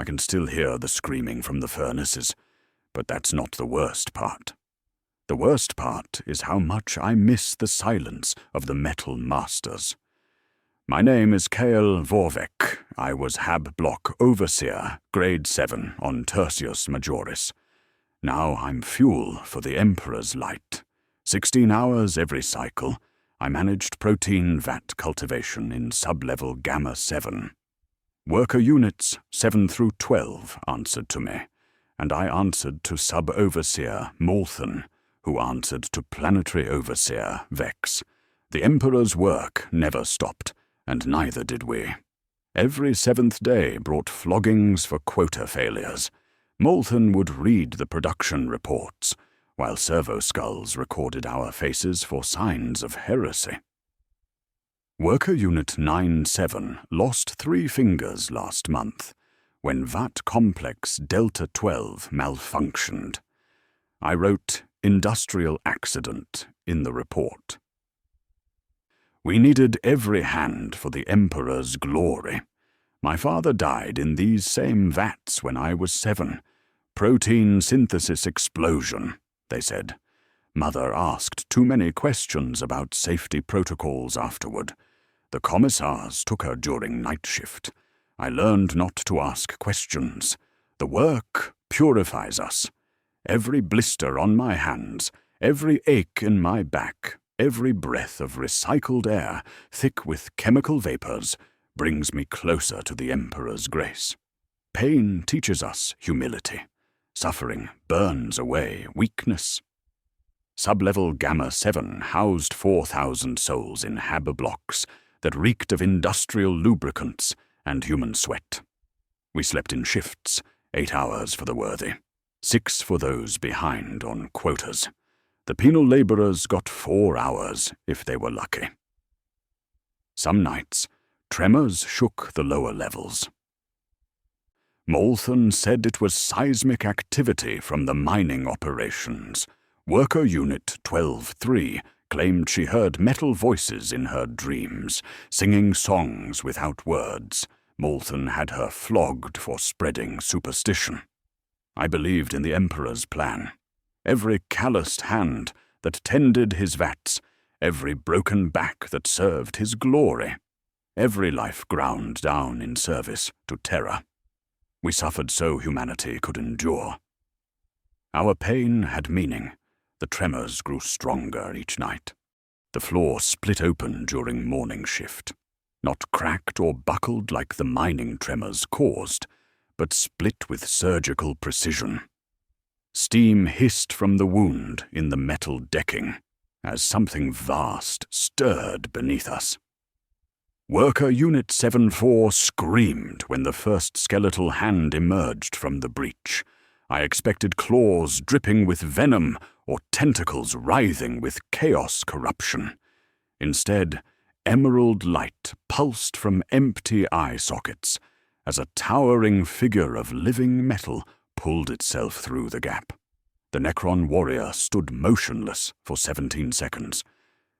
I can still hear the screaming from the furnaces, but that's not the worst part. The worst part is how much I miss the silence of the metal masters. My name is Kael Vorvek. I was Hab Block Overseer, Grade 7 on Tertius Majoris. Now I'm fuel for the Emperor's Light. 16 hours every cycle, I managed protein vat cultivation in sub-level Gamma 7. Worker units 7 through 12 answered to me, and I answered to Sub-Overseer Molthen, who answered to Planetary Overseer Vex. The Emperor's work never stopped, and neither did we. Every 7th day brought floggings for quota failures. Molthen would read the production reports, while servo skulls recorded our faces for signs of heresy. Worker Unit 9-7 lost 3 fingers last month, when VAT Complex Delta 12 malfunctioned. I wrote industrial accident in the report. We needed every hand for the Emperor's glory. My father died in these same vats when I was 7. Protein synthesis explosion, they said. Mother asked too many questions about safety protocols afterward. The commissars took her during night shift. I learned not to ask questions. The work purifies us. Every blister on my hands, every ache in my back, every breath of recycled air, thick with chemical vapors, brings me closer to the Emperor's grace. Pain teaches us humility. Suffering burns away weakness. Sub-level Gamma 7 housed 4,000 souls in Hab blocks that reeked of industrial lubricants and human sweat. We slept in shifts, 8 hours for the worthy, 6 for those behind on quotas. The penal laborers got 4 hours if they were lucky. Some nights, tremors shook the lower levels. Molthen said it was seismic activity from the mining operations. Worker Unit 12-3 claimed she heard metal voices in her dreams, singing songs without words. Molthen had her flogged for spreading superstition. I believed in the Emperor's plan. Every calloused hand that tended his vats, every broken back that served his glory, every life ground down in service to terror. We suffered so humanity could endure. Our pain had meaning. The tremors grew stronger each night. The floor split open during morning shift, not cracked or buckled like the mining tremors caused, but split with surgical precision. Steam hissed from the wound in the metal decking as something vast stirred beneath us. Worker Unit 7-4 screamed when the first skeletal hand emerged from the breach. I expected claws dripping with venom or tentacles writhing with chaos corruption. Instead, emerald light pulsed from empty eye sockets as a towering figure of living metal pulled itself through the gap. The Necron warrior stood motionless for 17 seconds.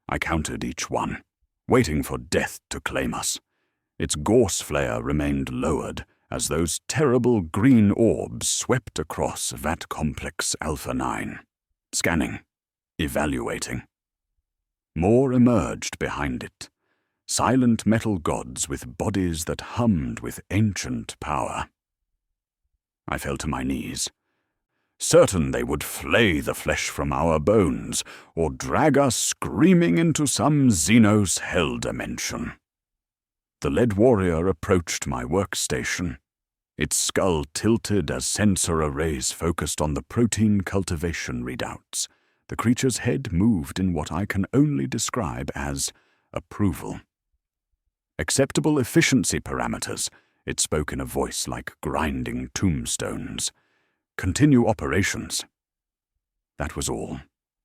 I counted each one, waiting for death to claim us. Its gorse flare remained lowered as those terrible green orbs swept across VAT Complex Alpha 9. Scanning, evaluating. More emerged behind it. Silent metal gods with bodies that hummed with ancient power. I fell to my knees, certain they would flay the flesh from our bones or drag us screaming into some Xenos hell dimension. The lead warrior approached my workstation. Its skull tilted as sensor arrays focused on the protein cultivation readouts. The creature's head moved in what I can only describe as approval. Acceptable efficiency parameters, it spoke in a voice like grinding tombstones. Continue operations. That was all.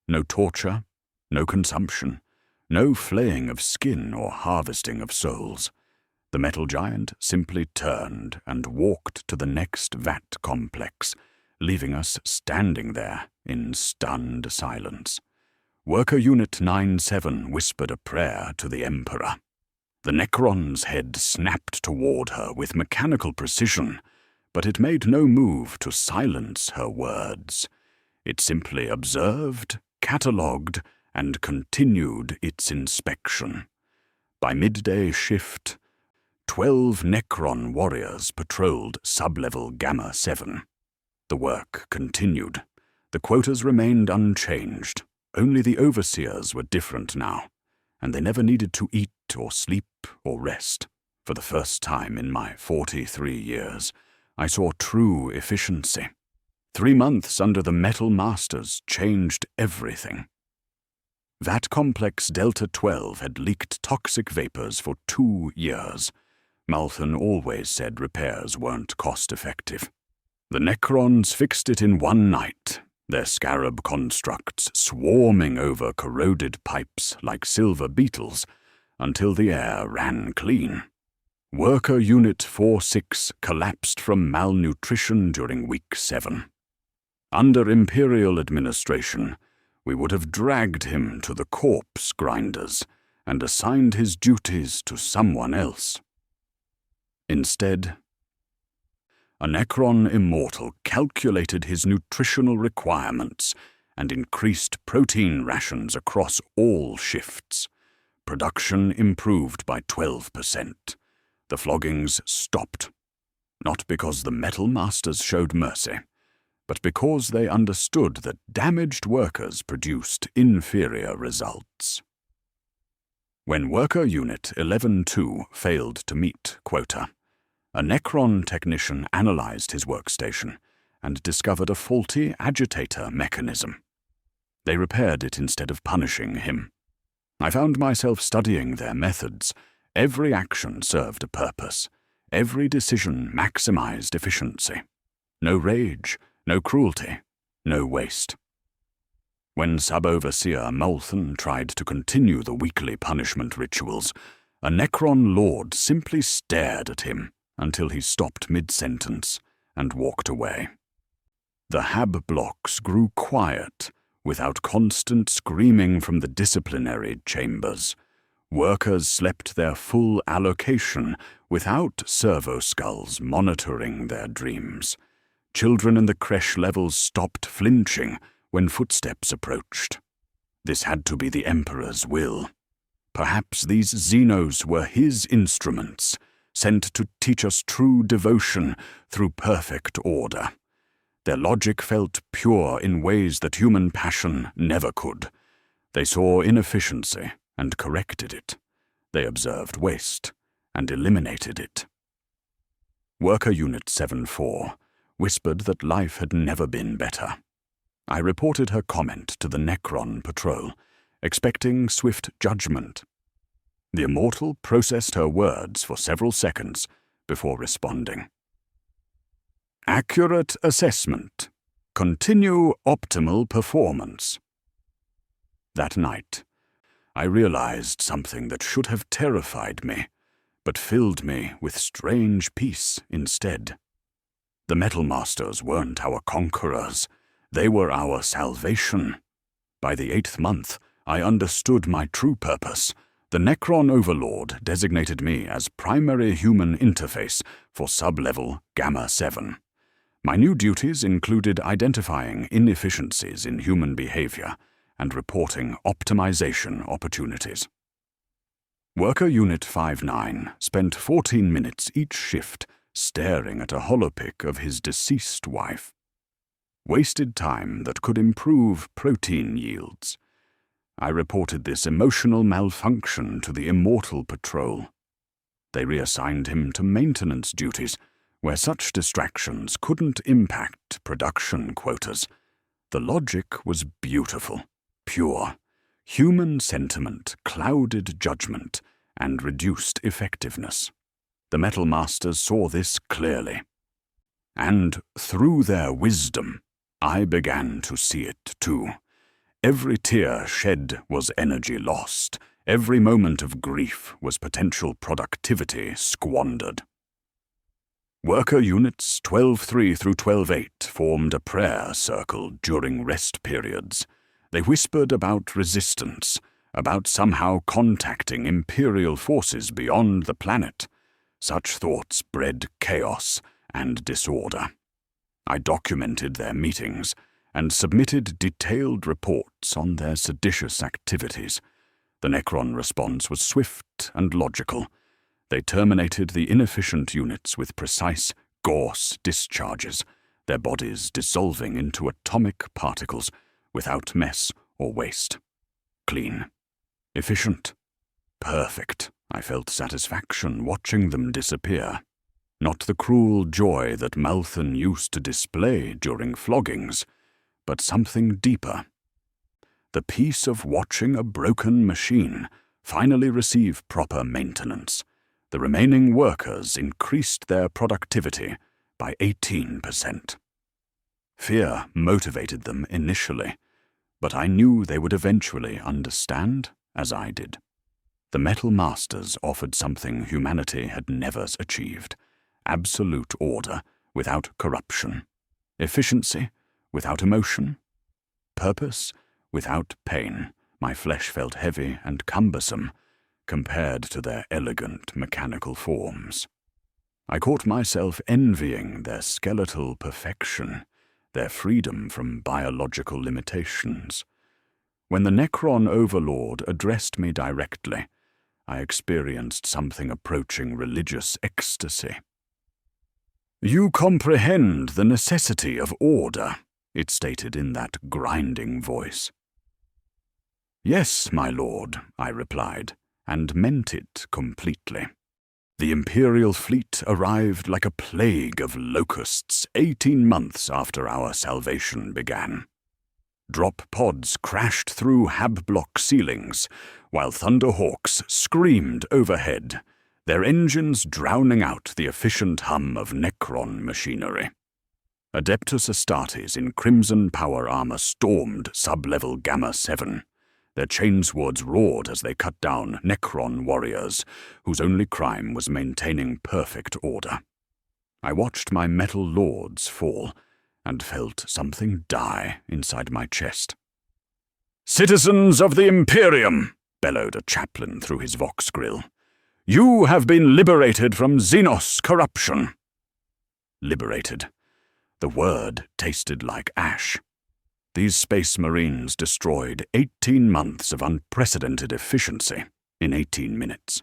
No torture, no consumption, no flaying of skin or harvesting of souls. The metal giant simply turned and walked to the next VAT complex, leaving us standing there in stunned silence. Worker Unit 9-7 whispered a prayer to the Emperor. The Necron's head snapped toward her with mechanical precision, but it made no move to silence her words. It simply observed, catalogued, and continued its inspection. By midday shift, 12 Necron warriors patrolled sub-level Gamma 7. The work continued. The quotas remained unchanged. Only the overseers were different now, and they never needed to eat or sleep or rest. For the first time in my 43 years, I saw true efficiency. 3 months under the Metal Masters changed everything. That complex Delta 12 had leaked toxic vapors for 2 years. Malthan always said repairs weren't cost-effective. The Necrons fixed it in one night, their scarab constructs swarming over corroded pipes like silver beetles, until the air ran clean. Worker Unit 46 collapsed from malnutrition during Week 7. Under Imperial administration, we would have dragged him to the corpse grinders and assigned his duties to someone else. Instead, a Necron immortal calculated his nutritional requirements and increased protein rations across all shifts. Production improved by 12%. The floggings stopped, not because the Metal Masters showed mercy, but because they understood that damaged workers produced inferior results. When Worker Unit 11-2 failed to meet quota, a Necron technician analyzed his workstation and discovered a faulty agitator mechanism. They repaired it instead of punishing him. I found myself studying their methods. Every action served a purpose. Every decision maximized efficiency. No rage, no cruelty, no waste. When Sub-Overseer Malthan tried to continue the weekly punishment rituals, a Necron lord simply stared at him until he stopped mid-sentence and walked away. The hab blocks grew quiet without constant screaming from the disciplinary chambers. Workers slept their full allocation without servo skulls monitoring their dreams. Children in the creche levels stopped flinching when footsteps approached. This had to be the Emperor's will. Perhaps these Xenos were his instruments, sent to teach us true devotion through perfect order. Their logic felt pure in ways that human passion never could. They saw inefficiency and corrected it. They observed waste and eliminated it. Worker Unit 7-4 whispered that life had never been better. I reported her comment to the Necron patrol, expecting swift judgment. The immortal processed her words for several seconds before responding. Accurate assessment. Continue optimal performance. That night, I realized something that should have terrified me, but filled me with strange peace instead. The Metal Masters weren't our conquerors. They were our salvation. By the 8th month, I understood my true purpose. The Necron Overlord designated me as primary human interface for sub-level Gamma 7. My new duties included identifying inefficiencies in human behavior and reporting optimization opportunities. Worker Unit 5-9 spent 14 minutes each shift staring at a holopic of his deceased wife. Wasted time that could improve protein yields. I reported this emotional malfunction to the Immortal Patrol. They reassigned him to maintenance duties, where such distractions couldn't impact production quotas. The logic was beautiful, pure. Human sentiment clouded judgment and reduced effectiveness. The Metal Masters saw this clearly. And through their wisdom, I began to see it too. Every tear shed was energy lost. Every moment of grief was potential productivity squandered. Worker Units 12-3 through 12-8 formed a prayer circle during rest periods. They whispered about resistance, about somehow contacting Imperial forces beyond the planet. Such thoughts bred chaos and disorder. I documented their meetings and submitted detailed reports on their seditious activities. The Necron response was swift and logical. They terminated the inefficient units with precise Gauss discharges, their bodies dissolving into atomic particles without mess or waste. Clean. Efficient. Perfect. I felt satisfaction watching them disappear. Not the cruel joy that Malthun used to display during floggings, but something deeper. The peace of watching a broken machine finally receive proper maintenance. The remaining workers increased their productivity by 18%. Fear motivated them initially, but I knew they would eventually understand, as I did. The Metal Masters offered something humanity had never achieved: absolute order without corruption, efficiency without emotion, purpose without pain. My flesh felt heavy and cumbersome compared to their elegant mechanical forms. I caught myself envying their skeletal perfection, their freedom from biological limitations. When the Necron overlord addressed me directly, I experienced something approaching religious ecstasy. "You comprehend the necessity of order," it stated in that grinding voice. "Yes, my lord," I replied, and meant it completely. The Imperial fleet arrived like a plague of locusts 18 months after our salvation began. Drop pods crashed through hab-block ceilings, while Thunderhawks screamed overhead, their engines drowning out the efficient hum of Necron machinery. Adeptus Astartes in crimson power armor stormed sub-level Gamma 7. Their chainswords roared as they cut down Necron warriors, whose only crime was maintaining perfect order. I watched my metal lords fall, and felt something die inside my chest. "Citizens of the Imperium," bellowed a chaplain through his vox grill, "you have been liberated from Xenos corruption." Liberated. The word tasted like ash. These space marines destroyed 18 months of unprecedented efficiency in 18 minutes.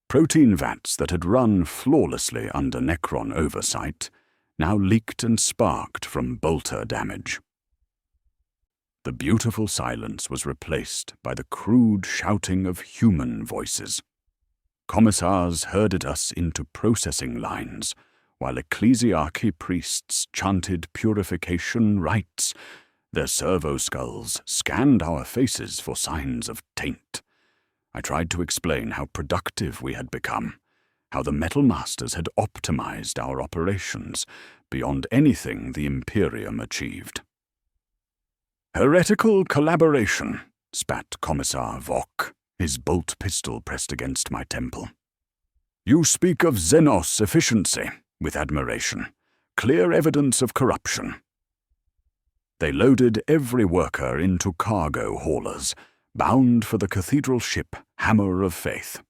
Protein vats that had run flawlessly under Necron oversight now leaked and sparked from bolter damage. The beautiful silence was replaced by the crude shouting of human voices. Commissars herded us into processing lines, while ecclesiarchy priests chanted purification rites. Their servo-skulls scanned our faces for signs of taint. I tried to explain how productive we had become, how the Metal Masters had optimized our operations beyond anything the Imperium achieved. "Heretical collaboration," spat Commissar Vok, his bolt pistol pressed against my temple. "You speak of Xenos efficiency with admiration, clear evidence of corruption." They loaded every worker into cargo haulers, bound for the cathedral ship Hammer of Faith.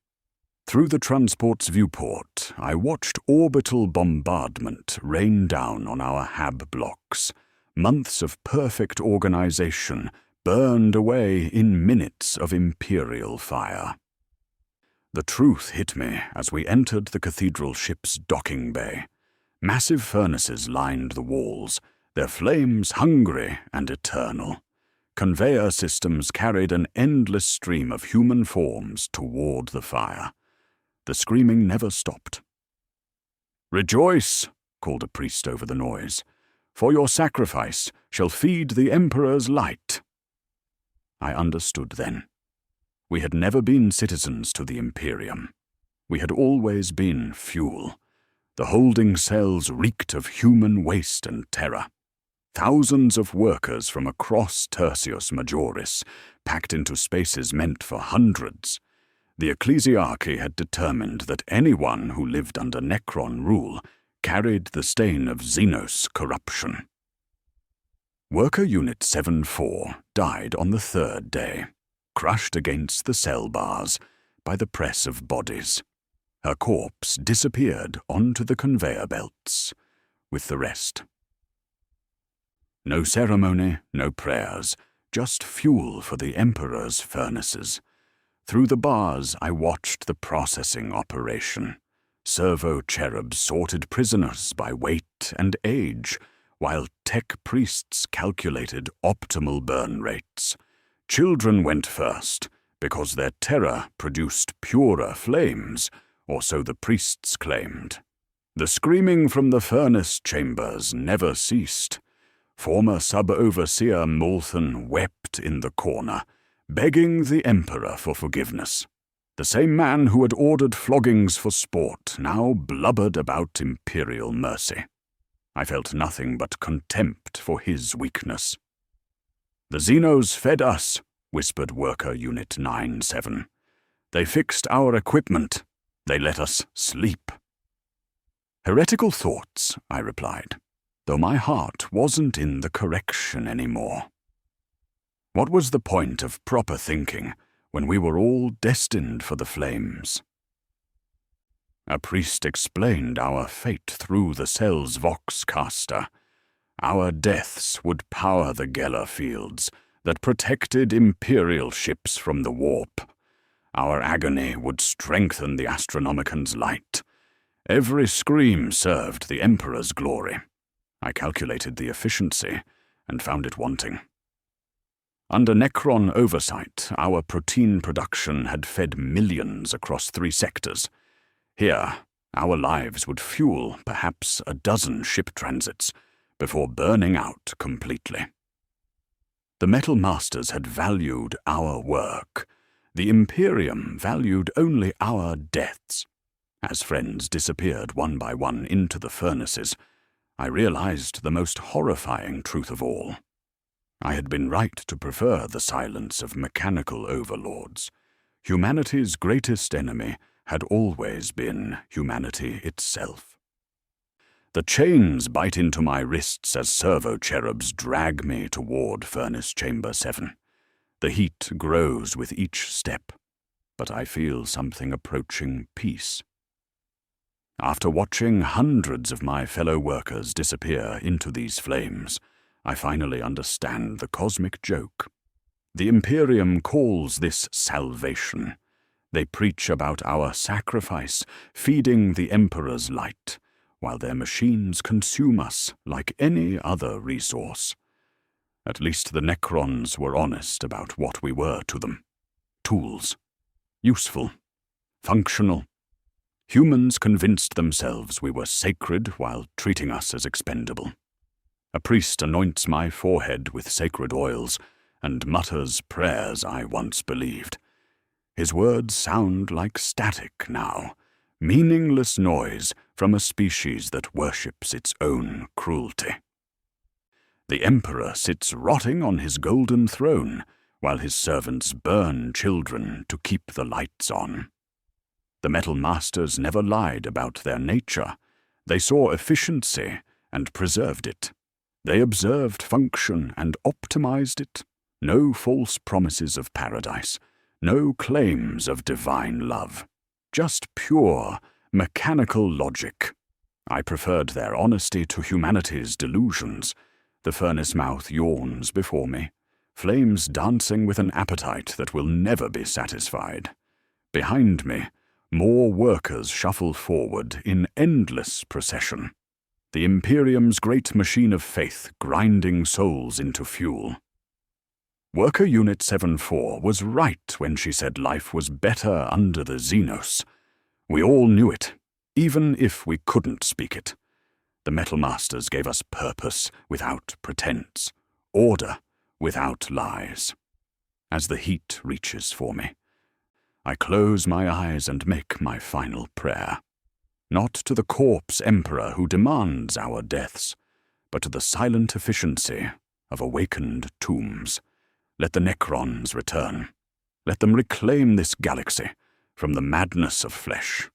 Through the transport's viewport, I watched orbital bombardment rain down on our hab blocks. Months of perfect organization burned away in minutes of Imperial fire. The truth hit me as we entered the cathedral ship's docking bay. Massive furnaces lined the walls, their flames hungry and eternal. Conveyor systems carried an endless stream of human forms toward the fire. The screaming never stopped. "Rejoice," called a priest over the noise, "for your sacrifice shall feed the Emperor's light." I understood then. We had never been citizens to the Imperium. We had always been fuel. The holding cells reeked of human waste and terror. Thousands of workers from across Tertius Majoris, packed into spaces meant for hundreds. The ecclesiarchy had determined that anyone who lived under Necron rule carried the stain of Xenos corruption. Worker Unit 7-4 died on the third day, crushed against the cell bars by the press of bodies. Her corpse disappeared onto the conveyor belts with the rest. No ceremony, no prayers, just fuel for the Emperor's furnaces. Through the bars, I watched the processing operation. Servo-cherubs sorted prisoners by weight and age, while tech priests calculated optimal burn rates. Children went first, because their terror produced purer flames, or so the priests claimed. The screaming from the furnace chambers never ceased. Former sub-overseer Molthan wept in the corner, begging the Emperor for forgiveness. The same man who had ordered floggings for sport now blubbered about imperial mercy. I felt nothing but contempt for his weakness. "The Xenos fed us," whispered Worker Unit 9-7. "They fixed our equipment. They let us sleep." "Heretical thoughts," I replied, though my heart wasn't in the correction anymore. What was the point of proper thinking when we were all destined for the flames? A priest explained our fate through the cell's voxcaster. Our deaths would power the Geller fields that protected Imperial ships from the warp. Our agony would strengthen the Astronomican's light. Every scream served the Emperor's glory. I calculated the efficiency and found it wanting. Under Necron oversight, our protein production had fed millions across 3 sectors. Here, our lives would fuel perhaps a dozen ship transits before burning out completely. The Metal Masters had valued our work. The Imperium valued only our deaths. As friends disappeared one by one into the furnaces, I realized the most horrifying truth of all. I had been right to prefer the silence of mechanical overlords. Humanity's greatest enemy had always been humanity itself. The chains bite into my wrists as servo-cherubs drag me toward Furnace Chamber 7. The heat grows with each step, but I feel something approaching peace. After watching hundreds of my fellow workers disappear into these flames, I finally understand the cosmic joke. The Imperium calls this salvation. They preach about our sacrifice, feeding the Emperor's light, while their machines consume us like any other resource. At least the Necrons were honest about what we were to them. Tools. Useful. Functional. Humans convinced themselves we were sacred while treating us as expendable. A priest anoints my forehead with sacred oils and mutters prayers I once believed. His words sound like static now, meaningless noise from a species that worships its own cruelty. The Emperor sits rotting on his golden throne, while his servants burn children to keep the lights on. The Metal Masters never lied about their nature. They saw efficiency and preserved it. They observed function and optimized it. No false promises of paradise, no claims of divine love. Just pure, mechanical logic. I preferred their honesty to humanity's delusions. The furnace mouth yawns before me, flames dancing with an appetite that will never be satisfied. Behind me, more workers shuffle forward in endless procession. The Imperium's great machine of faith grinding souls into fuel. Worker Unit 7-4 was right when she said life was better under the Xenos. We all knew it, even if we couldn't speak it. The Metal Masters gave us purpose without pretense, order without lies. As the heat reaches for me, I close my eyes and make my final prayer. Not to the corpse Emperor who demands our deaths, but to the silent efficiency of awakened tombs. Let the Necrons return. Let them reclaim this galaxy from the madness of flesh.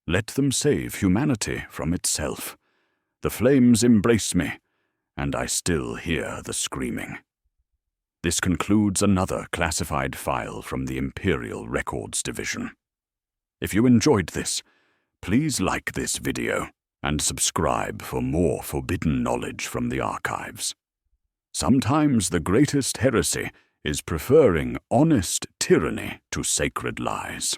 Let them save humanity from itself. The flames embrace me, and I still hear the screaming. This concludes another classified file from the Imperial Records Division. If you enjoyed this, Please like this video and subscribe for more forbidden knowledge from the archives. Sometimes the greatest heresy is preferring honest tyranny to sacred lies.